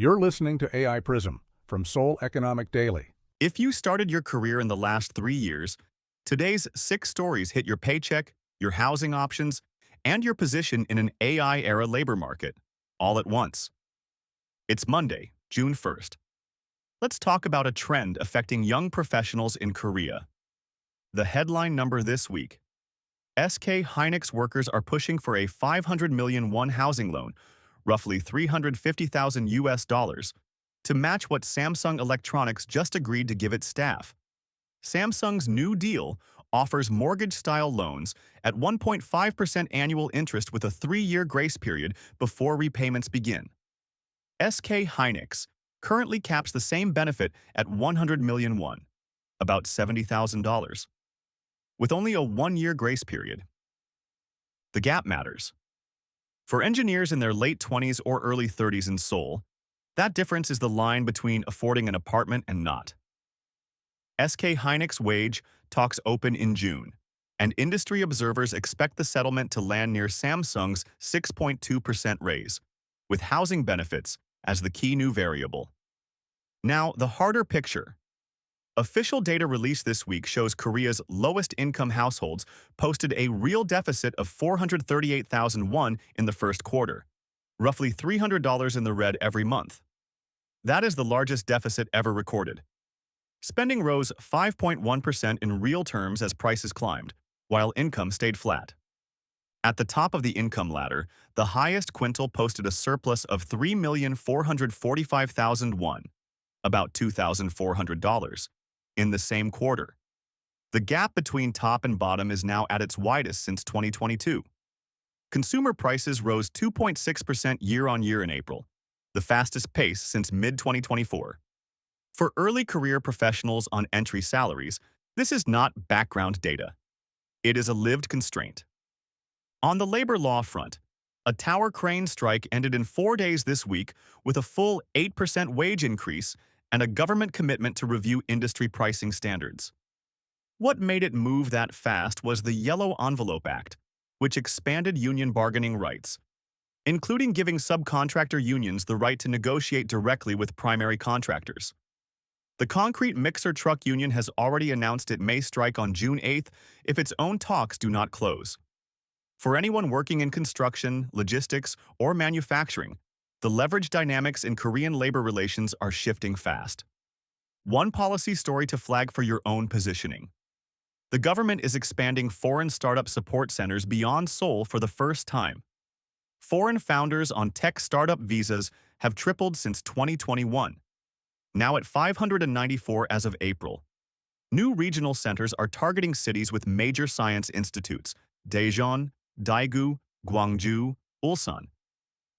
You're listening to AI Prism from Seoul Economic Daily. If you started your career in the last 3 years, today's 6 stories hit your paycheck, your housing options, and your position in an AI-era labor market, all at once. It's Monday, June 1st. Let's talk about a trend affecting young professionals in Korea. The headline number this week: SK Hynix workers are pushing for a 500 million won housing loan, roughly $350,000, to match what Samsung Electronics just agreed to give its staff. Samsung's new deal offers mortgage-style loans at 1.5% annual interest with a 3-year grace period before repayments begin. SK Hynix currently caps the same benefit at 100 million won, about $70,000, with only a 1-year grace period. The gap matters. For engineers in their late 20s or early 30s in Seoul, that difference is the line between affording an apartment and not. SK Hynix wage talks open in June, and industry observers expect the settlement to land near Samsung's 6.2% raise, with housing benefits as the key new variable. Now, the harder picture. Official data released this week shows Korea's lowest-income households posted a real deficit of 438,000 won in the first quarter, roughly $300 in the red every month. That is the largest deficit ever recorded. Spending rose 5.1% in real terms as prices climbed, while income stayed flat. At the top of the income ladder, the highest quintile posted a surplus of 3,445,000 won, about $2,400, in the same quarter. The gap between top and bottom is now at its widest since 2022. Consumer prices rose 2.6% year-on-year in April, the fastest pace since mid-2024. For early career professionals on entry salaries, this is not background data. It is a lived constraint. On the labor law front, a tower crane strike ended in 4 days this week with a full 8% wage increase and a government commitment to review industry pricing standards. What made it move that fast was the Yellow Envelope Act, which expanded union bargaining rights, including giving subcontractor unions the right to negotiate directly with primary contractors. The concrete mixer truck union has already announced it may strike on June 8th if its own talks do not close. For anyone working in construction, logistics, or manufacturing, the leverage dynamics in Korean labor relations are shifting fast. One policy story to flag for your own positioning. The government is expanding foreign startup support centers beyond Seoul for the first time. Foreign founders on tech startup visas have tripled since 2021, now at 594 as of April. New regional centers are targeting cities with major science institutes: Daejeon, Daegu, Gwangju, Ulsan.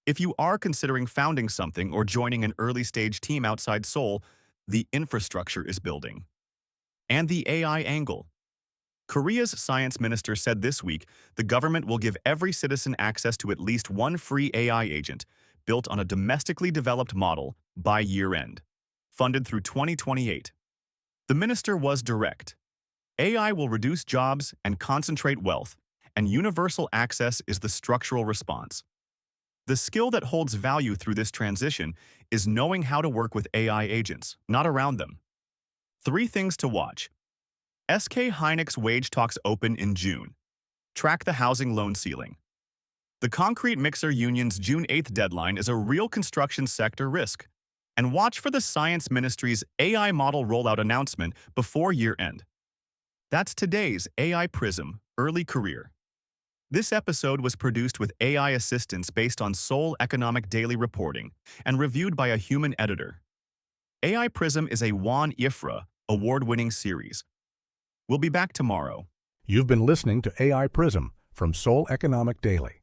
If you are considering founding something or joining an early-stage team outside Seoul, the infrastructure is building. And the AI angle. Korea's science minister said this week the government will give every citizen access to at least one free AI agent built on a domestically developed model by year-end, funded through 2028. The minister was direct. AI will reduce jobs and concentrate wealth, and universal access is the structural response. The skill that holds value through this transition is knowing how to work with AI agents, not around them. 3 things to watch. SK Hynix wage talks open in June. Track the housing loan ceiling. The concrete mixer union's June 8th deadline is a real construction sector risk. And watch for the Science Ministry's AI model rollout announcement before year-end. That's today's AI Prism Early Career. This episode was produced with AI assistance based on Seoul Economic Daily reporting and reviewed by a human editor. AI Prism is a Won Ifra award-winning series. We'll be back tomorrow. You've been listening to AI Prism from Seoul Economic Daily.